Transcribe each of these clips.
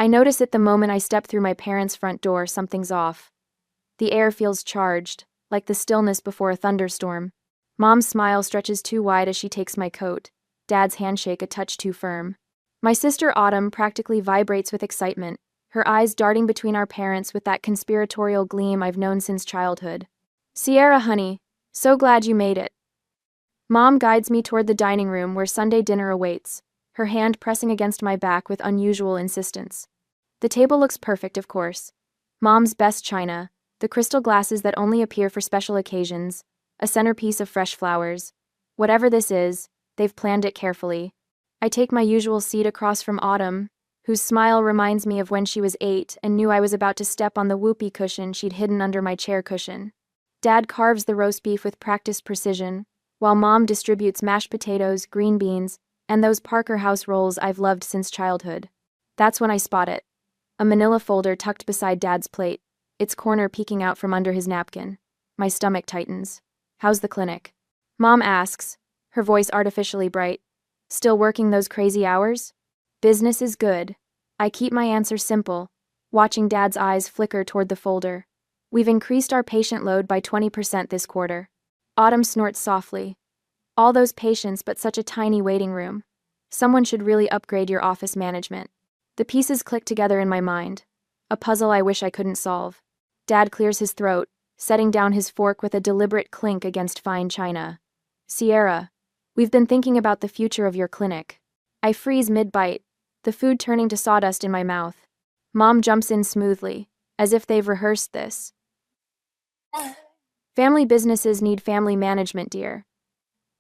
notice it the moment I step through my parents' front door. Something's off. The air feels charged, like the stillness before a thunderstorm. Mom's smile stretches too wide as she takes my coat. Dad's handshake a touch too firm. My sister Autumn practically vibrates with excitement, her eyes darting between our parents with that conspiratorial gleam I've known since childhood. "Sierra, honey, so glad you made it." Mom guides me toward the dining room where Sunday dinner awaits, her hand pressing against my back with unusual insistence. The table looks perfect, of course. Mom's best china, the crystal glasses that only appear for special occasions, a centerpiece of fresh flowers. Whatever this is, they've planned it carefully. I take my usual seat across from Autumn, whose smile reminds me of when she was 8 and knew I was about to step on the whoopee cushion she'd hidden under my chair cushion. Dad carves the roast beef with practiced precision, while Mom distributes mashed potatoes, green beans, and those Parker House rolls I've loved since childhood. That's when I spot it. A manila folder tucked beside Dad's plate, its corner peeking out from under his napkin. My stomach tightens. "How's the clinic?" Mom asks, her voice artificially bright. "Still working those crazy hours?" "Business is good." I keep my answer simple, watching Dad's eyes flicker toward the folder. "We've increased our patient load by 20% this quarter." Autumn snorts softly. "All those patients, but such a tiny waiting room. Someone should really upgrade your office management." The pieces click together in my mind. A puzzle I wish I couldn't solve. Dad clears his throat, setting down his fork with a deliberate clink against fine china. "Sierra, we've been thinking about the future of your clinic." I freeze mid-bite, the food turning to sawdust in my mouth. Mom jumps in smoothly, as if they've rehearsed this. "Family businesses need family management, dear.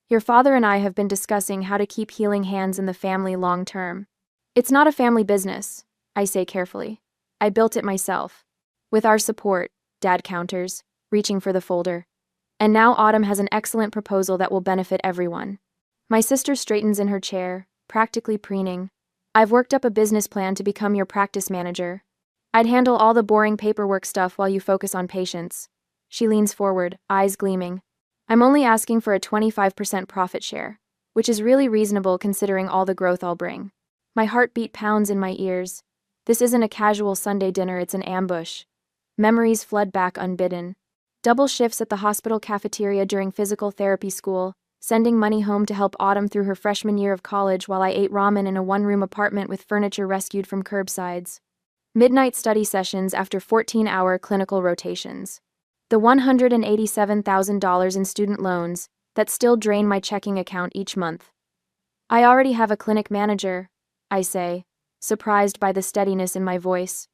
Your father and I have been discussing how to keep healing hands in the family long term." "It's not a family business," I say carefully. "I built it myself." "With our support," Dad counters, reaching for the folder. "And now Autumn has an excellent proposal that will benefit everyone." My sister straightens in her chair, practically preening. "I've worked up a business plan to become your practice manager. I'd handle all the boring paperwork stuff while you focus on patients." She leans forward, eyes gleaming. "I'm only asking for a 25% profit share, which is really reasonable considering all the growth I'll bring." My heartbeat pounds in my ears. This isn't a casual Sunday dinner, it's an ambush. Memories flood back unbidden. Double shifts at the hospital cafeteria during physical therapy school, sending money home to help Autumn through her freshman year of college while I ate ramen in a one-room apartment with furniture rescued from curbsides. Midnight study sessions after 14-hour clinical rotations. The $187,000 in student loans that still drain my checking account each month. "I already have a clinic manager," I say, surprised by the steadiness in my voice.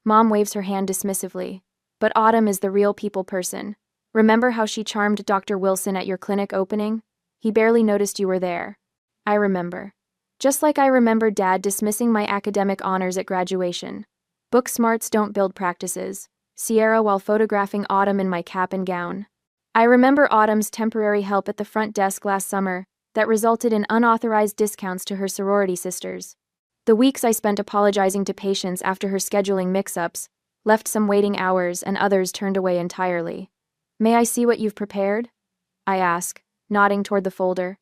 Mom waves her hand dismissively. "But Autumn is the real people person. Remember how she charmed Dr. Wilson at your clinic opening? He barely noticed you were there." I remember. Just like I remember Dad dismissing my academic honors at graduation. Book smarts don't build practices. Sierra while photographing Autumn in my cap and gown. I remember Autumn's temporary help at the front desk last summer that resulted in unauthorized discounts to her sorority sisters. The weeks I spent apologizing to patients after her scheduling mix-ups left some waiting hours and others turned away entirely. "May I see what you've prepared?" I ask, nodding toward the folder.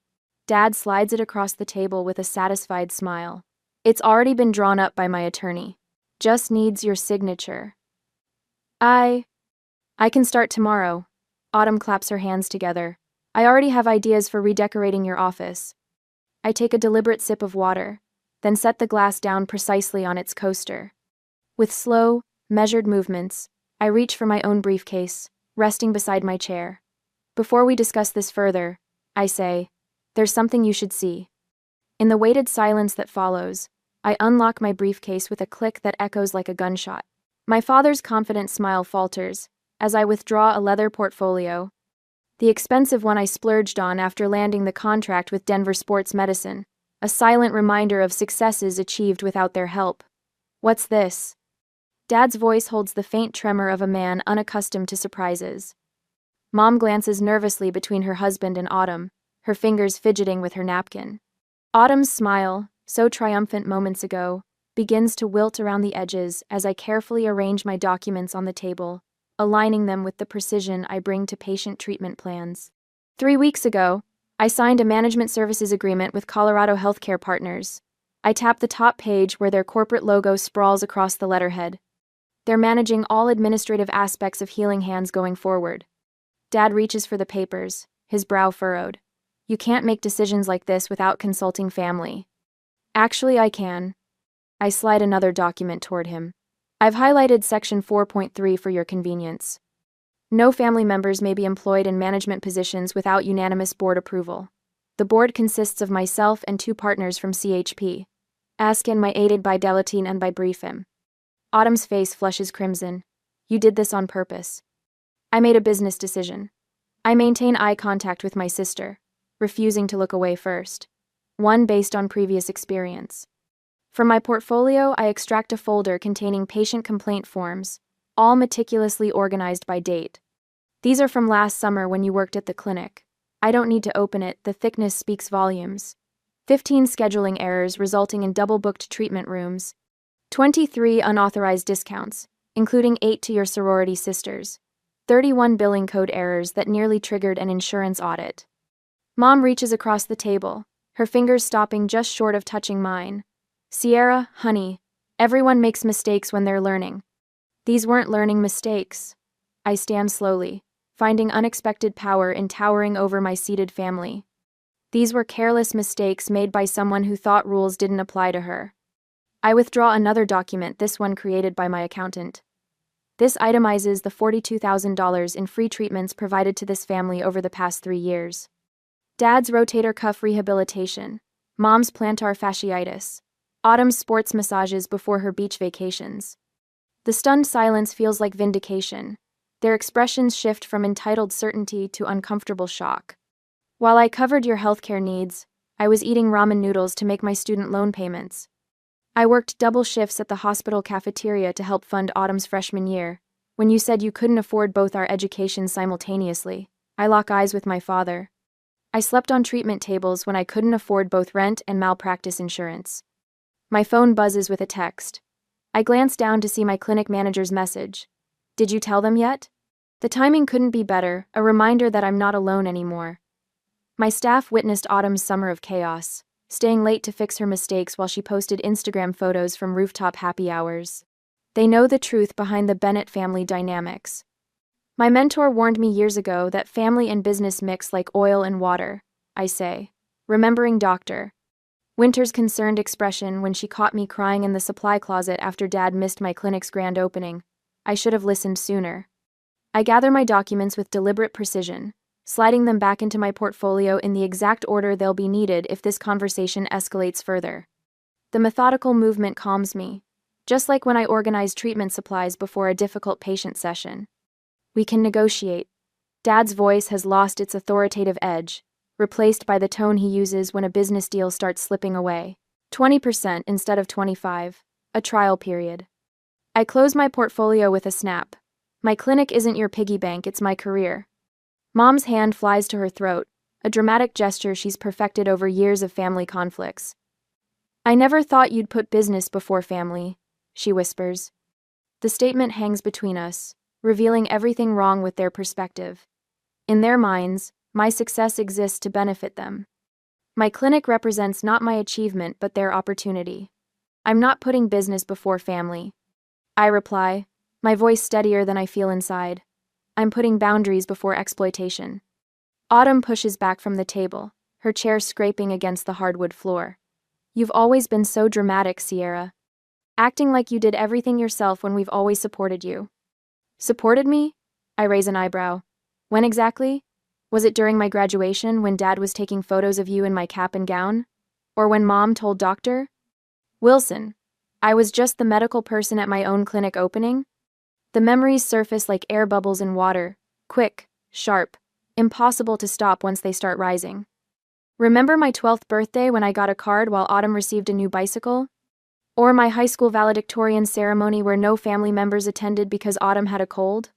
Dad slides it across the table with a satisfied smile. "It's already been drawn up by my attorney. Just needs your signature." I can start tomorrow." Autumn claps her hands together. "I already have ideas for redecorating your office." I take a deliberate sip of water, then set the glass down precisely on its coaster. With slow, measured movements, I reach for my own briefcase, resting beside my chair. "Before we discuss this further," I say, "there's something you should see." In the weighted silence that follows, I unlock my briefcase with a click that echoes like a gunshot. My father's confident smile falters as I withdraw a leather portfolio, the expensive one I splurged on after landing the contract with Denver Sports Medicine, a silent reminder of successes achieved without their help. "What's this?" Dad's voice holds the faint tremor of a man unaccustomed to surprises. Mom glances nervously between her husband and Autumn, her fingers fidgeting with her napkin. Autumn's smile, so triumphant moments ago, begins to wilt around the edges as I carefully arrange my documents on the table, aligning them with the precision I bring to patient treatment plans. 3 weeks ago, I signed a management services agreement with Colorado Healthcare Partners, I tap the top page where their corporate logo sprawls across the letterhead. They're managing all administrative aspects of Healing Hands going forward. Dad reaches for the papers, his brow furrowed. You can't make decisions like this without consulting family. Actually, I can. I slide another document toward him. I've highlighted section 4.3 for your convenience. No family members may be employed in management positions without unanimous board approval. The board consists of myself and 2 partners from CHP. Askin my aided by Delatine and by Briefhim. Autumn's face flushes crimson. You did this on purpose. I made a business decision. I maintain eye contact with my sister, refusing to look away first. One based on previous experience. From my portfolio, I extract a folder containing patient complaint forms, all meticulously organized by date. These are from last summer when you worked at the clinic. I don't need to open it, the thickness speaks volumes. 15 scheduling errors resulting in double-booked treatment rooms. 23 unauthorized discounts, including 8 to your sorority sisters. 31 billing code errors that nearly triggered an insurance audit. Mom reaches across the table, her fingers stopping just short of touching mine. Sierra, honey, everyone makes mistakes when they're learning. These weren't learning mistakes. I stand slowly, finding unexpected power in towering over my seated family. These were careless mistakes made by someone who thought rules didn't apply to her. I withdraw another document, this one created by my accountant. This itemizes the $42,000 in free treatments provided to this family over the past 3 years. Dad's rotator cuff rehabilitation, Mom's plantar fasciitis, Autumn's sports massages before her beach vacations. The stunned silence feels like vindication. Their expressions shift from entitled certainty to uncomfortable shock. While I covered your healthcare needs, I was eating ramen noodles to make my student loan payments. I worked double shifts at the hospital cafeteria to help fund Autumn's freshman year. When you said you couldn't afford both our educations simultaneously, I lock eyes with my father. I slept on treatment tables when I couldn't afford both rent and malpractice insurance. My phone buzzes with a text. I glance down to see my clinic manager's message. Did you tell them yet? The timing couldn't be better, a reminder that I'm not alone anymore. My staff witnessed Autumn's summer of chaos, staying late to fix her mistakes while she posted Instagram photos from rooftop happy hours. They know the truth behind the Bennett family dynamics. My mentor warned me years ago that family and business mix like oil and water, I say, remembering Dr. Winter's concerned expression when she caught me crying in the supply closet after Dad missed my clinic's grand opening. I should have listened sooner. I gather my documents with deliberate precision, sliding them back into my portfolio in the exact order they'll be needed if this conversation escalates further. The methodical movement calms me, just like when I organize treatment supplies before a difficult patient session. We can negotiate. Dad's voice has lost its authoritative edge, replaced by the tone he uses when a business deal starts slipping away. 20% instead of 25%, a trial period. I close my portfolio with a snap. My clinic isn't your piggy bank, it's my career. Mom's hand flies to her throat, a dramatic gesture she's perfected over years of family conflicts. I never thought you'd put business before family, she whispers. The statement hangs between us, revealing everything wrong with their perspective. In their minds, my success exists to benefit them. My clinic represents not my achievement but their opportunity. I'm not putting business before family. I reply, my voice steadier than I feel inside. I'm putting boundaries before exploitation. Autumn pushes back from the table, her chair scraping against the hardwood floor. You've always been so dramatic, Sierra. Acting like you did everything yourself when we've always supported you. Supported me? I raise an eyebrow. When exactly? Was it during my graduation when Dad was taking photos of you in my cap and gown? Or when Mom told Dr. Wilson I was just the medical person at my own clinic opening? The memories surface like air bubbles in water, quick, sharp, impossible to stop once they start rising. Remember my 12th birthday when I got a card while Autumn received a new bicycle? Or my high school valedictorian ceremony where no family members attended because Autumn had a cold?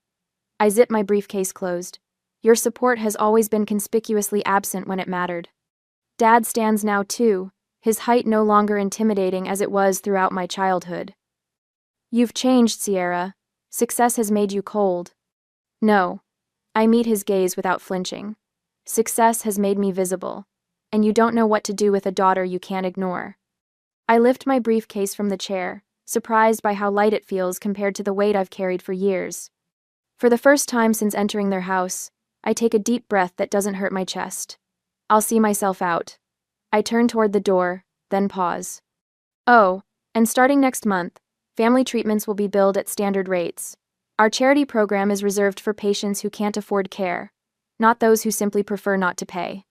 I zip my briefcase closed. Your support has always been conspicuously absent when it mattered. Dad stands now too, his height no longer intimidating as it was throughout my childhood. You've changed, Sierra. Success has made you cold. No. I meet his gaze without flinching. Success has made me visible, and you don't know what to do with a daughter you can't ignore. I lift my briefcase from the chair, surprised by how light it feels compared to the weight I've carried for years. For the first time since entering their house, I take a deep breath that doesn't hurt my chest. I'll see myself out. I turn toward the door, then pause. Oh, and starting next month, family treatments will be billed at standard rates. Our charity program is reserved for patients who can't afford care, not those who simply prefer not to pay.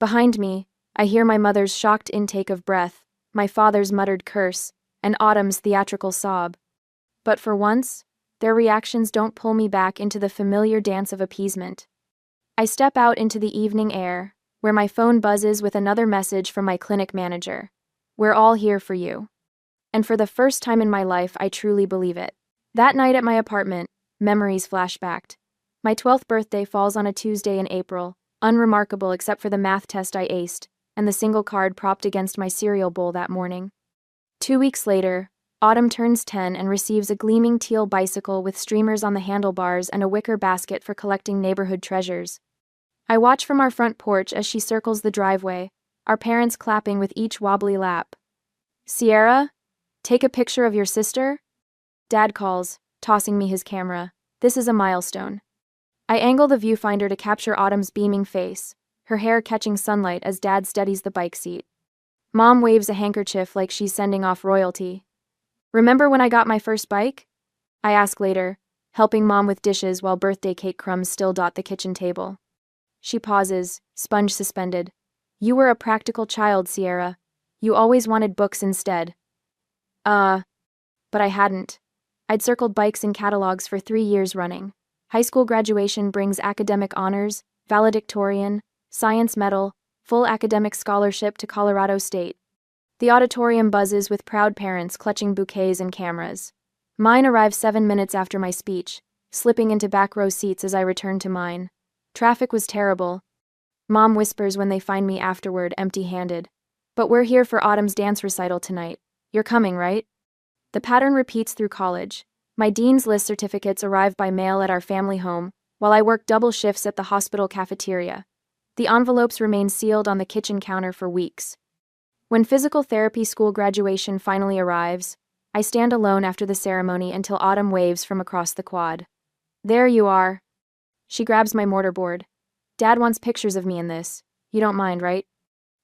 Behind me, I hear my mother's shocked intake of breath, my father's muttered curse, and Autumn's theatrical sob. But for once, their reactions don't pull me back into the familiar dance of appeasement. I step out into the evening air, where my phone buzzes with another message from my clinic manager. We're all here for you. And for the first time in my life, I truly believe it. That night at my apartment, memories flashbacked. My 12th birthday falls on a Tuesday in April, unremarkable except for the math test I aced, and the single card propped against my cereal bowl that morning. 2 weeks later, Autumn turns 10 and receives a gleaming teal bicycle with streamers on the handlebars and a wicker basket for collecting neighborhood treasures. I watch from our front porch as she circles the driveway, our parents clapping with each wobbly lap. "Sierra, take a picture of your sister?" Dad calls, tossing me his camera. This is a milestone. I angle the viewfinder to capture Autumn's beaming face, her hair catching sunlight as Dad steadies the bike seat. Mom waves a handkerchief like she's sending off royalty. "Remember when I got my first bike?" I ask later, helping Mom with dishes while birthday cake crumbs still dot the kitchen table. She pauses, sponge suspended. "You were a practical child, Sierra. You always wanted books instead." But I hadn't. I'd circled bikes in catalogs for 3 years running. High school graduation brings academic honors, valedictorian, science medal, full academic scholarship to Colorado State. The auditorium buzzes with proud parents clutching bouquets and cameras. Mine arrives 7 minutes after my speech, slipping into back row seats as I return to mine. Traffic was terrible. Mom whispers when they find me afterward, empty-handed. "But we're here for Autumn's dance recital tonight. You're coming, right?" The pattern repeats through college. My dean's list certificates arrive by mail at our family home, while I work double shifts at the hospital cafeteria. The envelopes remain sealed on the kitchen counter for weeks. When physical therapy school graduation finally arrives, I stand alone after the ceremony until Autumn waves from across the quad. "There you are." She grabs my mortarboard. "Dad wants pictures of me in this. You don't mind, right?"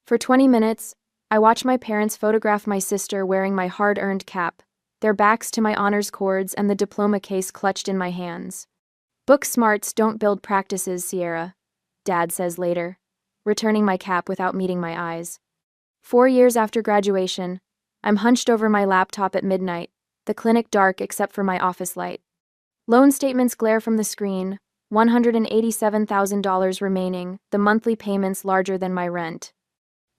For 20 minutes, I watch my parents photograph my sister wearing my hard-earned cap, their backs to my honors cords and the diploma case clutched in my hands. "Book smarts don't build practices, Sierra," Dad says later, returning my cap without meeting my eyes. 4 years after graduation, I'm hunched over my laptop at midnight, the clinic dark except for my office light. Loan statements glare from the screen, $187,000 remaining, the monthly payments larger than my rent.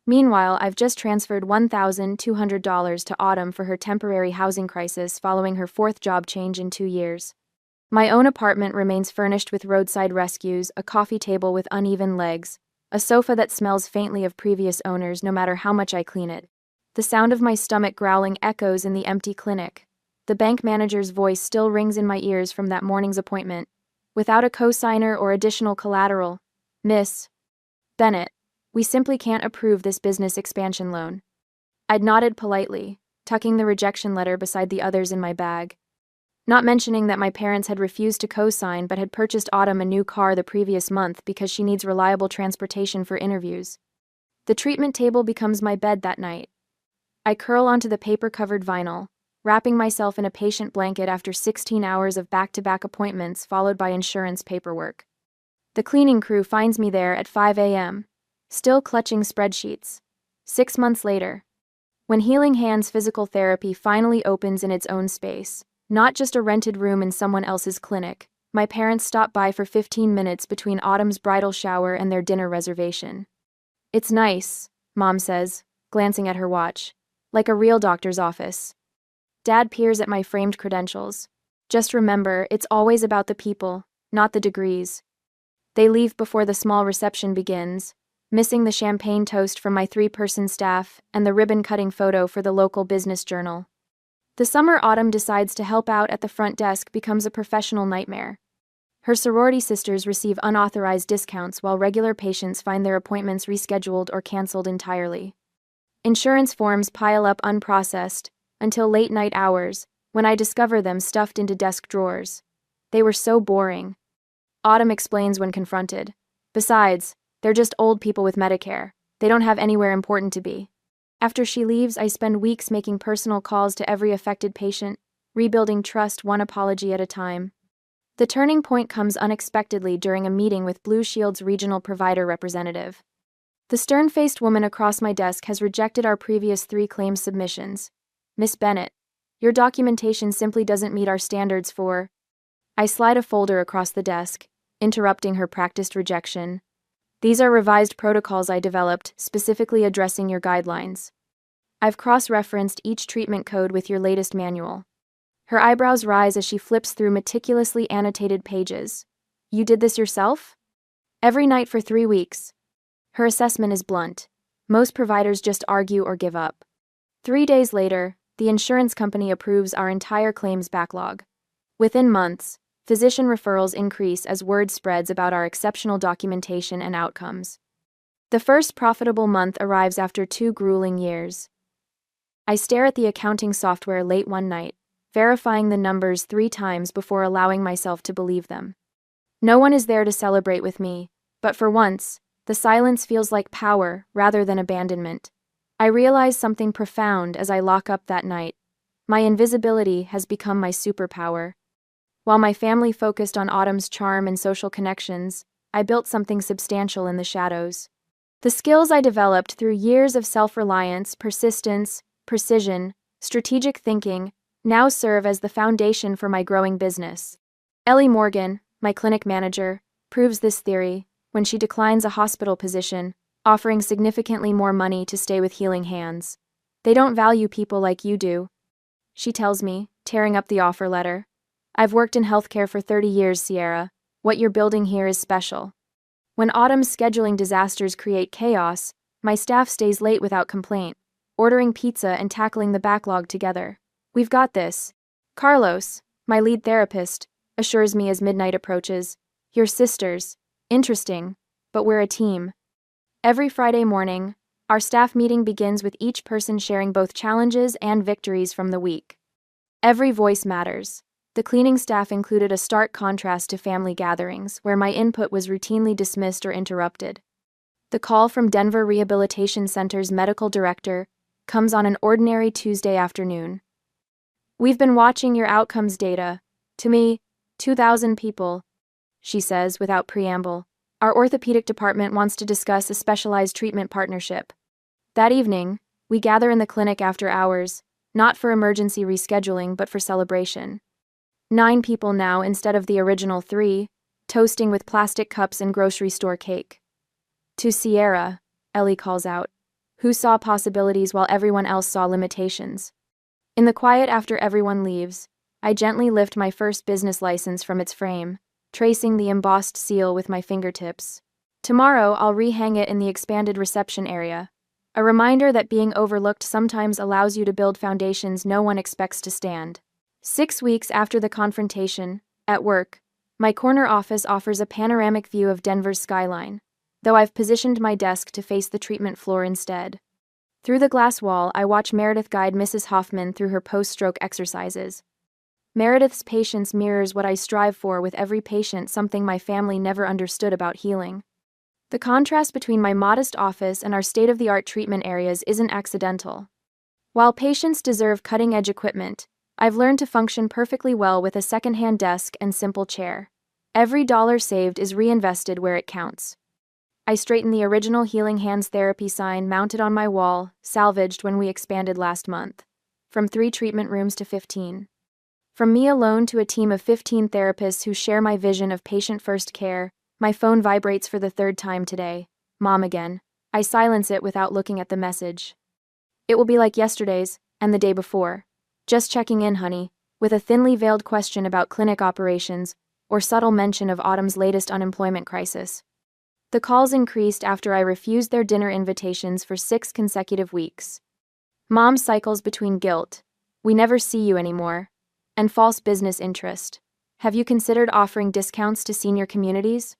Meanwhile, I've just transferred $1,200 to Autumn for her temporary housing crisis following her 4th job change in 2 years. My own apartment remains furnished with roadside rescues, a coffee table with uneven legs, a sofa that smells faintly of previous owners no matter how much I clean it. The sound of my stomach growling echoes in the empty clinic. The bank manager's voice still rings in my ears from that morning's appointment. "Without a cosigner or additional collateral, Miss Bennett, we simply can't approve this business expansion loan." I'd nodded politely, tucking the rejection letter beside the others in my bag. Not mentioning that my parents had refused to co-sign but had purchased Autumn a new car the previous month because she needs reliable transportation for interviews. The treatment table becomes my bed that night. I curl onto the paper-covered vinyl, wrapping myself in a patient blanket after 16 hours of back-to-back appointments followed by insurance paperwork. The cleaning crew finds me there at 5 a.m., still clutching spreadsheets. 6 months later, when Healing Hands Physical Therapy finally opens in its own space, not just a rented room in someone else's clinic, my parents stop by for 15 minutes between Autumn's bridal shower and their dinner reservation. "It's nice," Mom says, glancing at her watch, "like a real doctor's office." Dad peers at my framed credentials. "Just remember, it's always about the people, not the degrees." They leave before the small reception begins, missing the champagne toast from my 3-person staff and the ribbon-cutting photo for the local business journal. The summer Autumn decides to help out at the front desk becomes a professional nightmare. Her sorority sisters receive unauthorized discounts while regular patients find their appointments rescheduled or canceled entirely. Insurance forms pile up unprocessed until late night hours, when I discover them stuffed into desk drawers. They were so boring. Autumn explains when confronted. Besides, they're just old people with Medicare. They don't have anywhere important to be. After she leaves, I spend weeks making personal calls to every affected patient, rebuilding trust one apology at a time. The turning point comes unexpectedly during a meeting with Blue Shield's regional provider representative. The stern-faced woman across my desk has rejected our previous 3 claims submissions. Miss Bennett, your documentation simply doesn't meet our standards for... I slide a folder across the desk, interrupting her practiced rejection. These are revised protocols I developed, specifically addressing your guidelines. I've cross-referenced each treatment code with your latest manual. Her eyebrows rise as she flips through meticulously annotated pages. You did this yourself? Every night for 3 weeks. Her assessment is blunt. Most providers just argue or give up. 3 days later, the insurance company approves our entire claims backlog. Within months, physician referrals increase as word spreads about our exceptional documentation and outcomes. The first profitable month arrives after 2 grueling years. I stare at the accounting software late one night, verifying the numbers 3 times before allowing myself to believe them. No one is there to celebrate with me, but for once, the silence feels like power rather than abandonment. I realize something profound as I lock up that night. My invisibility has become my superpower. While my family focused on Autumn's charm and social connections, I built something substantial in the shadows. The skills I developed through years of self-reliance, persistence, precision, strategic thinking, now serve as the foundation for my growing business. Ellie Morgan, my clinic manager, proves this theory when she declines a hospital position, offering significantly more money to stay with Healing Hands. They don't value people like you do, she tells me, tearing up the offer letter. I've worked in healthcare for 30 years, Sierra. What you're building here is special. When Autumn's scheduling disasters create chaos, my staff stays late without complaint, ordering pizza and tackling the backlog together. We've got this. Carlos, my lead therapist, assures me as midnight approaches. You're sisters. Interesting, but we're a team. Every Friday morning, our staff meeting begins with each person sharing both challenges and victories from the week. Every voice matters. The cleaning staff included a stark contrast to family gatherings, where my input was routinely dismissed or interrupted. The call from Denver Rehabilitation Center's medical director comes on an ordinary Tuesday afternoon. We've been watching your outcomes data. To me, 2,000 people, she says without preamble. Our orthopedic department wants to discuss a specialized treatment partnership. That evening, we gather in the clinic after hours, not for emergency rescheduling but for celebration. 9 people now instead of the original 3, toasting with plastic cups and grocery store cake. To Sierra, Ellie calls out, who saw possibilities while everyone else saw limitations. In the quiet after everyone leaves, I gently lift my first business license from its frame, tracing the embossed seal with my fingertips. Tomorrow, I'll rehang it in the expanded reception area, a reminder that being overlooked sometimes allows you to build foundations no one expects to stand. 6 weeks after the confrontation, at work, my corner office offers a panoramic view of Denver's skyline, though I've positioned my desk to face the treatment floor instead. Through the glass wall, I watch Meredith guide Mrs. Hoffman through her post-stroke exercises. Meredith's patience mirrors what I strive for with every patient, something my family never understood about healing. The contrast between my modest office and our state-of-the-art treatment areas isn't accidental. While patients deserve cutting-edge equipment, I've learned to function perfectly well with a second-hand desk and simple chair. Every dollar saved is reinvested where it counts. I straighten the original Healing Hands therapy sign mounted on my wall, salvaged when we expanded last month. From 3 treatment rooms to 15. From me alone to a team of 15 therapists who share my vision of patient-first care, my phone vibrates for the 3rd time today. Mom again. I silence it without looking at the message. It will be like yesterday's, and the day before. Just checking in, honey, with a thinly veiled question about clinic operations, or subtle mention of Autumn's latest unemployment crisis. The calls increased after I refused their dinner invitations for 6 consecutive weeks. Mom cycles between guilt, we never see you anymore, and false business interest. Have you considered offering discounts to senior communities?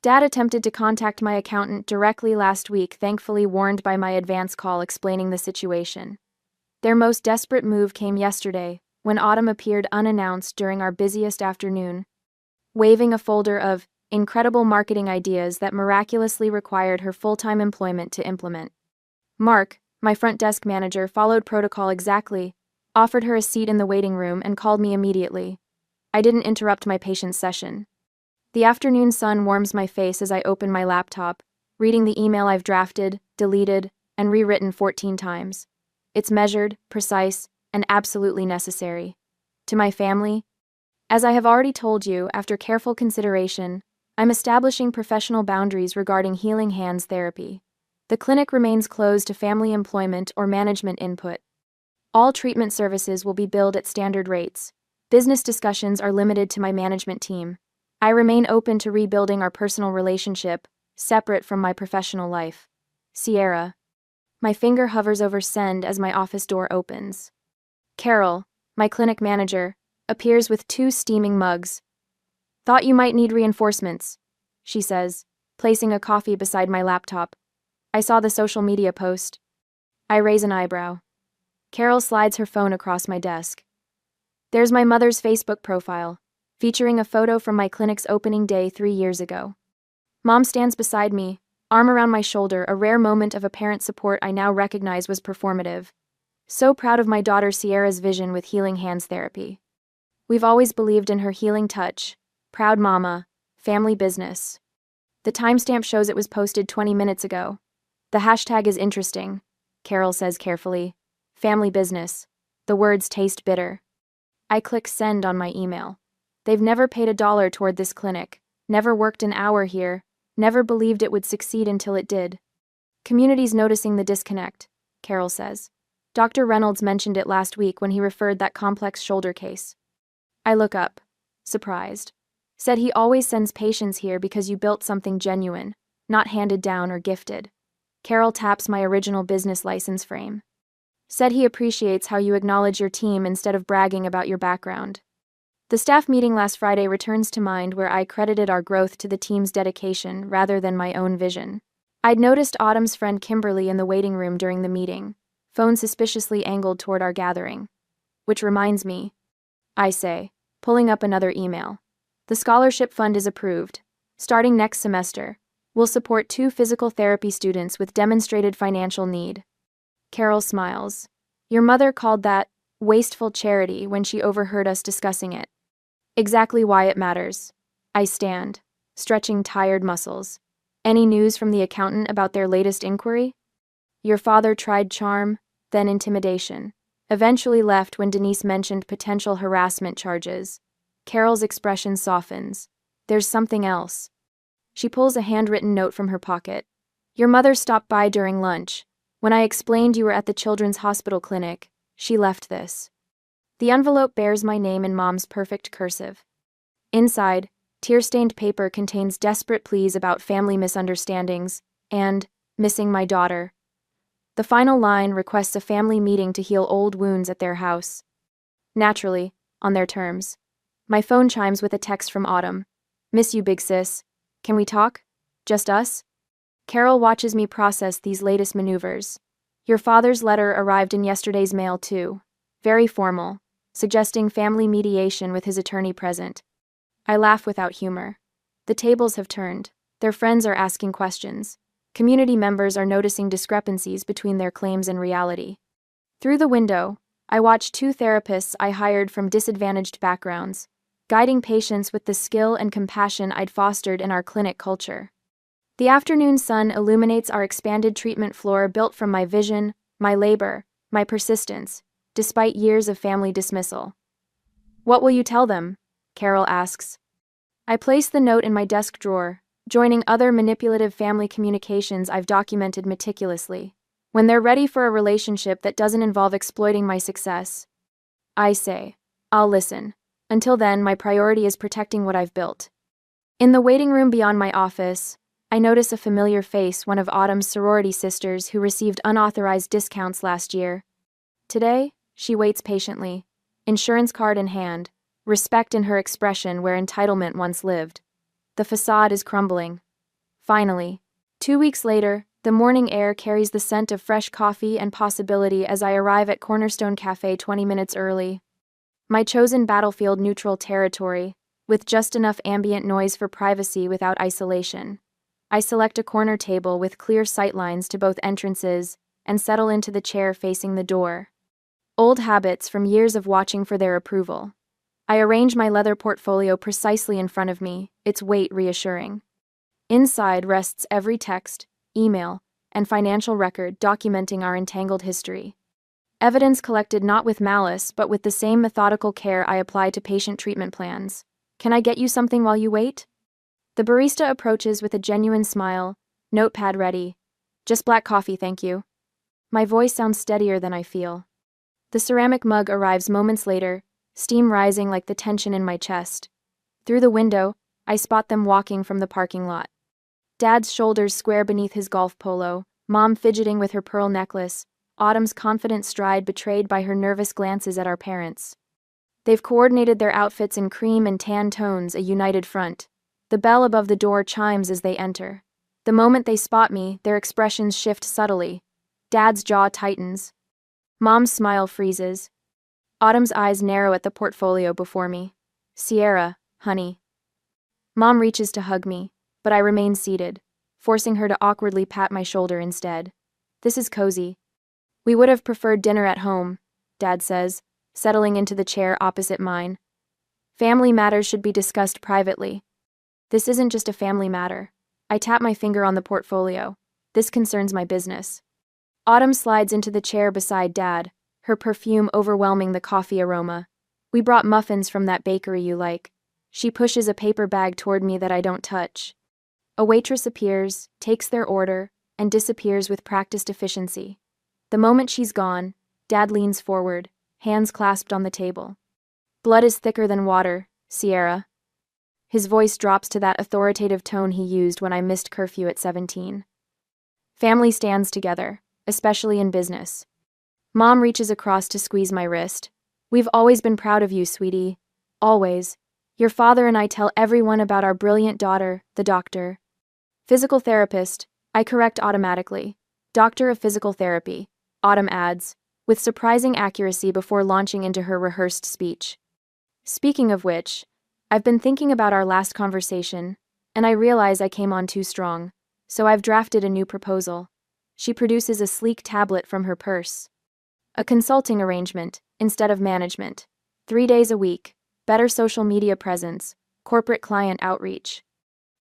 Dad attempted to contact my accountant directly last week, thankfully warned by my advance call explaining the situation. Their most desperate move came yesterday, when Autumn appeared unannounced during our busiest afternoon, waving a folder of incredible marketing ideas that miraculously required her full-time employment to implement. Mark, my front desk manager, followed protocol exactly, offered her a seat in the waiting room, and called me immediately. I didn't interrupt my patient's session. The afternoon sun warms my face as I open my laptop, reading the email I've drafted, deleted, and rewritten 14 times. It's measured, precise, and absolutely necessary. To my family, as I have already told you, after careful consideration, I'm establishing professional boundaries regarding healing hands therapy. The clinic remains closed to family employment or management input. All treatment services will be billed at standard rates. Business discussions are limited to my management team. I remain open to rebuilding our personal relationship, separate from my professional life. Sierra. My finger hovers over send as my office door opens. Carol, my clinic manager, appears with 2 steaming mugs. "Thought you might need reinforcements," she says, placing a coffee beside my laptop. "I saw the social media post." I raise an eyebrow. Carol slides her phone across my desk. There's my mother's Facebook profile, featuring a photo from my clinic's opening day 3 years ago. Mom stands beside me, arm around my shoulder, a rare moment of apparent support I now recognize was performative. So proud of my daughter Sierra's vision with healing hands therapy. We've always believed in her healing touch. Proud mama, family business. The timestamp shows it was posted 20 minutes ago. The hashtag is interesting, Carol says carefully. Family business. The words taste bitter. I click send on my email. They've never paid $1 toward this clinic, never worked an hour here, never believed it would succeed until it did. Community's noticing the disconnect, Carol says. Dr. Reynolds mentioned it last week when he referred that complex shoulder case. I look up, surprised. Said he always sends patients here because you built something genuine, not handed down or gifted. Carol taps my original business license frame. Said he appreciates how you acknowledge your team instead of bragging about your background. The staff meeting last Friday returns to mind, where I credited our growth to the team's dedication rather than my own vision. I'd noticed Autumn's friend Kimberly in the waiting room during the meeting, phone suspiciously angled toward our gathering. Which reminds me, I say, pulling up another email. The scholarship fund is approved. Starting next semester, we'll support 2 physical therapy students with demonstrated financial need. Carol smiles. Your mother called that wasteful charity when she overheard us discussing it. Exactly why it matters. I stand, stretching tired muscles. Any news from the accountant about their latest inquiry? Your father tried charm, then intimidation. Eventually left when Denise mentioned potential harassment charges. Carol's expression softens. There's something else. She pulls a handwritten note from her pocket. Your mother stopped by during lunch. When I explained you were at the Children's Hospital Clinic, she left this. The envelope bears my name in Mom's perfect cursive. Inside, tear-stained paper contains desperate pleas about family misunderstandings and missing my daughter. The final line requests a family meeting to heal old wounds at their house. Naturally, on their terms. My phone chimes with a text from Autumn. Miss you, big sis. Can we talk? Just us? Carol watches me process these latest maneuvers. Your father's letter arrived in yesterday's mail too. Very formal, suggesting family mediation with his attorney present. I laugh without humor. The tables have turned. Their friends are asking questions. Community members are noticing discrepancies between their claims and reality. Through the window, I watch 2 therapists I hired from disadvantaged backgrounds, guiding patients with the skill and compassion I'd fostered in our clinic culture. The afternoon sun illuminates our expanded treatment floor built from my vision, my labor, my persistence, despite years of family dismissal. What will you tell them? Carol asks. I place the note in my desk drawer, joining other manipulative family communications I've documented meticulously. When they're ready for a relationship that doesn't involve exploiting my success, I say, I'll listen. Until then, my priority is protecting what I've built. In the waiting room beyond my office, I notice a familiar face, one of Autumn's sorority sisters who received unauthorized discounts last year. Today, she waits patiently, insurance card in hand, respect in her expression where entitlement once lived. The facade is crumbling, Finally. 2 weeks later, the morning air carries the scent of fresh coffee and possibility as I arrive at Cornerstone Cafe 20 minutes early. My chosen battlefield-neutral territory, with just enough ambient noise for privacy without isolation. I select a corner table with clear sightlines to both entrances and settle into the chair facing the door. Old habits from years of watching for their approval. I arrange my leather portfolio precisely in front of me, its weight reassuring. Inside rests every text, email, and financial record documenting our entangled history. Evidence collected not with malice, but with the same methodical care I apply to patient treatment plans. Can I get you something while you wait? The barista approaches with a genuine smile, notepad ready. Just black coffee, thank you. My voice sounds steadier than I feel. The ceramic mug arrives moments later, steam rising like the tension in my chest. Through the window, I spot them walking from the parking lot. Dad's shoulders square beneath his golf polo, Mom fidgeting with her pearl necklace, Autumn's confident stride betrayed by her nervous glances at our parents. They've coordinated their outfits in cream and tan tones, a united front. The bell above the door chimes as they enter. The moment they spot me, their expressions shift subtly. Dad's jaw tightens. Mom's smile freezes. Autumn's eyes narrow at the portfolio before me. Sierra, honey. Mom reaches to hug me, but I remain seated, forcing her to awkwardly pat my shoulder instead. This is cozy. We would have preferred dinner at home, Dad says, settling into the chair opposite mine. Family matters should be discussed privately. This isn't just a family matter. I tap my finger on the portfolio. This concerns my business. Autumn slides into the chair beside Dad, her perfume overwhelming the coffee aroma. We brought muffins from that bakery you like. She pushes a paper bag toward me that I don't touch. A waitress appears, takes their order, and disappears with practiced efficiency. The moment she's gone, Dad leans forward, hands clasped on the table. Blood is thicker than water, Sierra. His voice drops to that authoritative tone he used when I missed curfew at 17. Family stands together, especially in business. Mom reaches across to squeeze my wrist. We've always been proud of you, sweetie. Always. Your father and I tell everyone about our brilliant daughter, the doctor. Physical therapist, I correct automatically. Doctor of physical therapy, Autumn adds, with surprising accuracy before launching into her rehearsed speech. Speaking of which, I've been thinking about our last conversation, and I realize I came on too strong, so I've drafted a new proposal. She produces a sleek tablet from her purse. A consulting arrangement, instead of management. 3 days a week, better social media presence, corporate client outreach.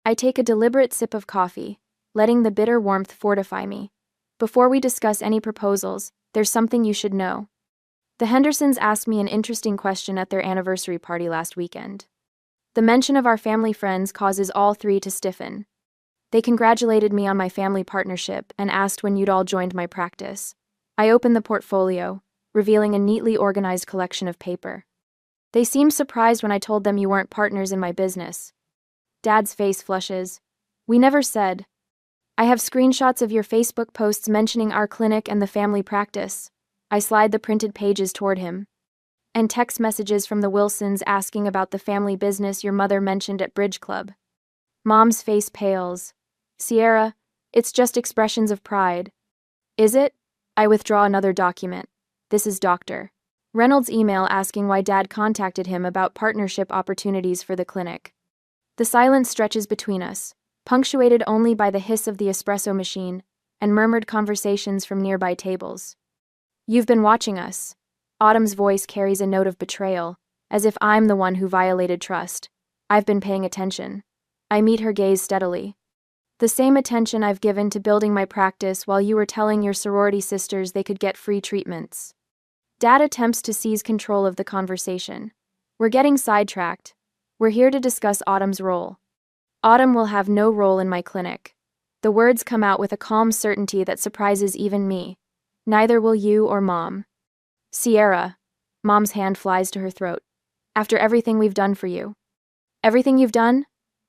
I take a deliberate sip of coffee, letting the bitter warmth fortify me. Before we discuss any proposals, there's something you should know. The Hendersons asked me an interesting question at their anniversary party last weekend. The mention of our family friends causes all three to stiffen. They congratulated me on my family partnership and asked when you'd all joined my practice. I opened the portfolio, revealing a neatly organized collection of paper. They seemed surprised when I told them you weren't partners in my business. Dad's face flushes. We never said. I have screenshots of your Facebook posts mentioning our clinic and the family practice. I slide the printed pages toward him. And text messages from the Wilsons asking about the family business your mother mentioned at Bridge Club. Mom's face pales. Sierra, it's just expressions of pride. Is it? I withdraw another document. This is Dr. Reynolds' email asking why Dad contacted him about partnership opportunities for the clinic. The silence stretches between us, punctuated only by the hiss of the espresso machine and murmured conversations from nearby tables. You've been watching us. Autumn's voice carries a note of betrayal, as if I'm the one who violated trust. I've been paying attention. I meet her gaze steadily. The same attention I've given to building my practice while you were telling your sorority sisters they could get free treatments. Dad attempts to seize control of the conversation. We're getting sidetracked. We're here to discuss Autumn's role. Autumn will have no role in my clinic. The words come out with a calm certainty that surprises even me. Neither will you or Mom. Sierra. Mom's hand flies to her throat. After everything we've done for you. Everything you've done?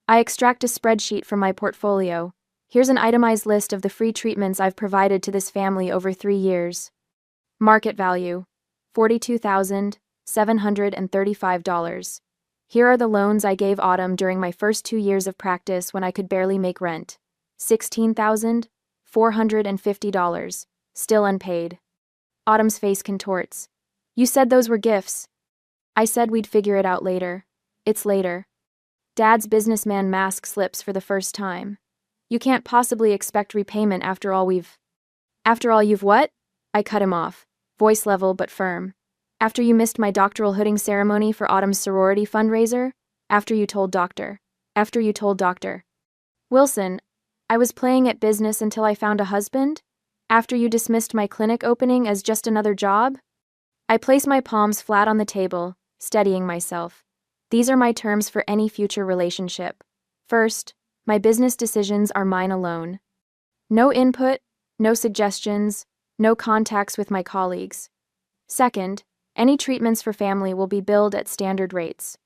I extract a spreadsheet from my portfolio. Here's an itemized list of the free treatments I've provided to this family over 3 years. Market value, $42,735. Here are the loans I gave Autumn during my first 2 years of practice when I could barely make rent. $16,450, still unpaid. Autumn's face contorts. You said those were gifts. I said we'd figure it out later. It's later. Dad's businessman mask slips for the first time. You can't possibly expect repayment after all you've what? I cut him off, voice level but firm. After you missed my doctoral hooding ceremony for Autumn's sorority fundraiser? After you told Dr. Wilson, I was playing at business until I found a husband? After you dismissed my clinic opening as just another job? I place my palms flat on the table, steadying myself. These are my terms for any future relationship. First, my business decisions are mine alone. No input, no suggestions, no contacts with my colleagues. Second, any treatments for family will be billed at standard rates.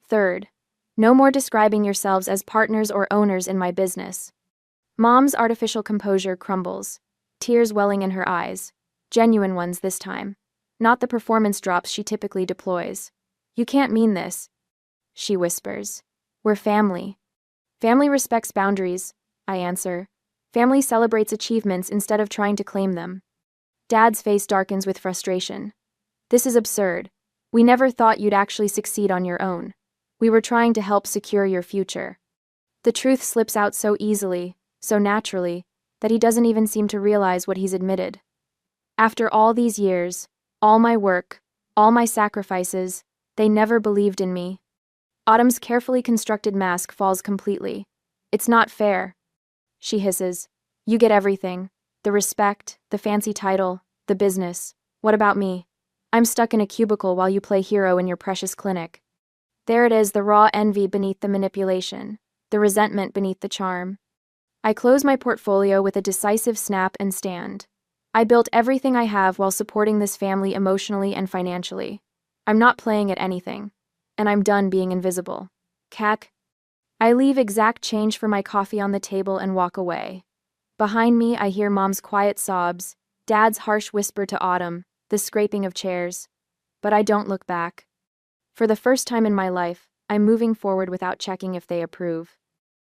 Third, no more describing yourselves as partners or owners in my business. Mom's artificial composure crumbles, tears welling in her eyes, genuine ones this time, not the performance drops she typically deploys. You can't mean this, she whispers. We're family. Family respects boundaries, I answer. Family celebrates achievements instead of trying to claim them. Dad's face darkens with frustration. This is absurd. We never thought you'd actually succeed on your own. We were trying to help secure your future. The truth slips out so easily, so naturally, that he doesn't even seem to realize what he's admitted. After all these years, all my work, all my sacrifices, they never believed in me. Autumn's carefully constructed mask falls completely. It's not fair, she hisses. You get everything. The respect, the fancy title, the business. What about me? I'm stuck in a cubicle while you play hero in your precious clinic. There it is, the raw envy beneath the manipulation, the resentment beneath the charm. I close my portfolio with a decisive snap and stand. I built everything I have while supporting this family emotionally and financially. I'm not playing at anything. And I'm done being invisible. Cack. I leave exact change for my coffee on the table and walk away. Behind me, I hear Mom's quiet sobs, Dad's harsh whisper to Autumn, the scraping of chairs. But I don't look back. For the first time in my life, I'm moving forward without checking if they approve.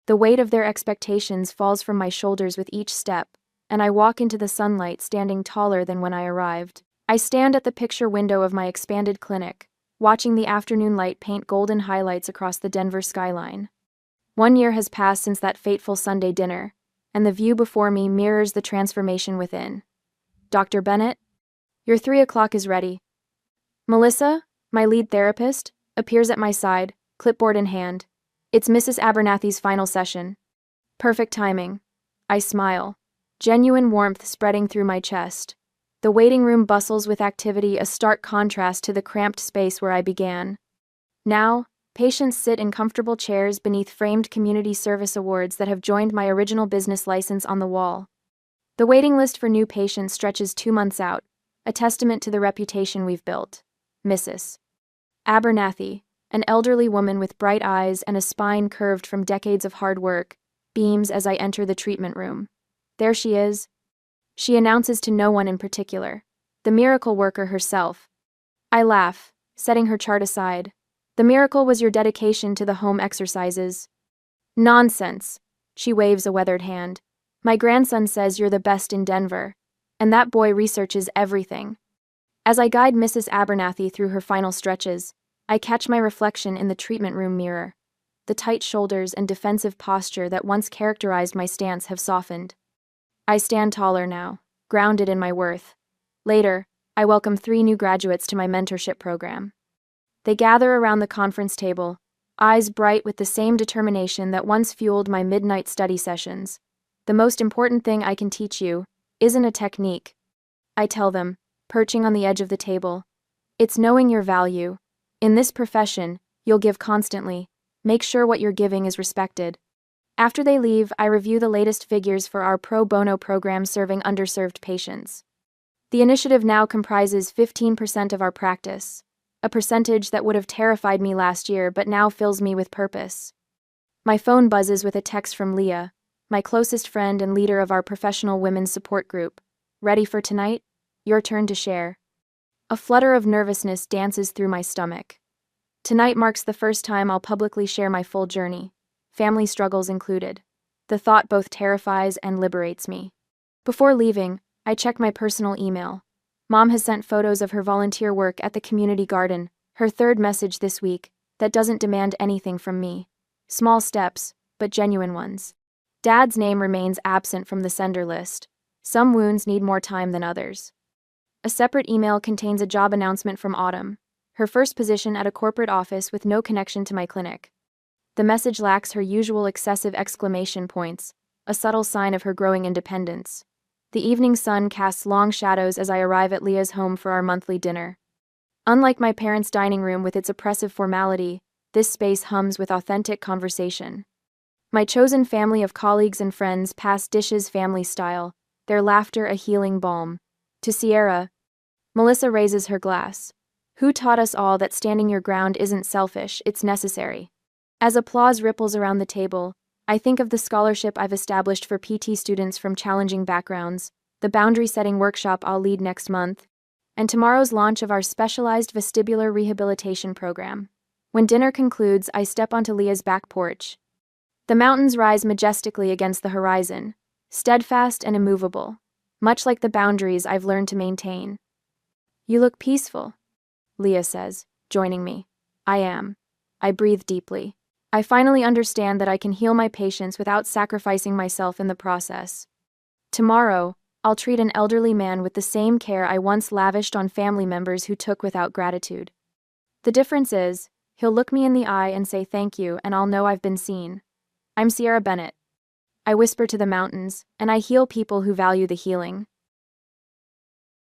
The weight of their expectations falls from my shoulders with each step, and I walk into the sunlight standing taller than when I arrived. I stand at the picture window of my expanded clinic, watching the afternoon light paint golden highlights across the Denver skyline. 1 year has passed since that fateful Sunday dinner, and the view before me mirrors the transformation within. Dr. Bennett, your 3 o'clock is ready. Melissa, my lead therapist, appears at my side, clipboard in hand. It's Mrs. Abernathy's final session. Perfect timing. I smile, genuine warmth spreading through my chest. The waiting room bustles with activity, a stark contrast to the cramped space where I began. Now, patients sit in comfortable chairs beneath framed community service awards that have joined my original business license on the wall. The waiting list for new patients stretches 2 months out, a testament to the reputation we've built. Mrs. Abernathy, an elderly woman with bright eyes and a spine curved from decades of hard work, beams as I enter the treatment room. There she is. She announces to no one in particular. The miracle worker herself. I laugh, setting her chart aside. The miracle was your dedication to the home exercises. Nonsense. She waves a weathered hand. My grandson says you're the best in Denver. And that boy researches everything. As I guide Mrs. Abernathy through her final stretches, I catch my reflection in the treatment room mirror. The tight shoulders and defensive posture that once characterized my stance have softened. I stand taller now, grounded in my worth. Later, I welcome 3 new graduates to my mentorship program. They gather around the conference table, eyes bright with the same determination that once fueled my midnight study sessions. The most important thing I can teach you isn't a technique, I tell them, perching on the edge of the table. It's knowing your value. In this profession, you'll give constantly. Make sure what you're giving is respected. After they leave, I review the latest figures for our pro bono program serving underserved patients. The initiative now comprises 15% of our practice, a percentage that would have terrified me last year but now fills me with purpose. My phone buzzes with a text from Leah, my closest friend and leader of our professional women's support group. Ready for tonight? Your turn to share. A flutter of nervousness dances through my stomach. Tonight marks the first time I'll publicly share my full journey, family struggles included. The thought both terrifies and liberates me. Before leaving, I check my personal email. Mom has sent photos of her volunteer work at the community garden, her third message this week, that doesn't demand anything from me. Small steps, but genuine ones. Dad's name remains absent from the sender list. Some wounds need more time than others. A separate email contains a job announcement from Autumn, her first position at a corporate office with no connection to my clinic. The message lacks her usual excessive exclamation points, a subtle sign of her growing independence. The evening sun casts long shadows as I arrive at Leah's home for our monthly dinner. Unlike my parents' dining room with its oppressive formality, this space hums with authentic conversation. My chosen family of colleagues and friends pass dishes family style, their laughter a healing balm. To Sierra, Melissa raises her glass. Who taught us all that standing your ground isn't selfish, it's necessary? As applause ripples around the table, I think of the scholarship I've established for PT students from challenging backgrounds, the boundary-setting workshop I'll lead next month, and tomorrow's launch of our specialized vestibular rehabilitation program. When dinner concludes, I step onto Leah's back porch. The mountains rise majestically against the horizon, steadfast and immovable, much like the boundaries I've learned to maintain. You look peaceful, Leah says, joining me. I am. I breathe deeply. I finally understand that I can heal my patients without sacrificing myself in the process. Tomorrow, I'll treat an elderly man with the same care I once lavished on family members who took without gratitude. The difference is, he'll look me in the eye and say thank you, and I'll know I've been seen. I'm Sierra Bennett. I whisper to the mountains, and I heal people who value the healing.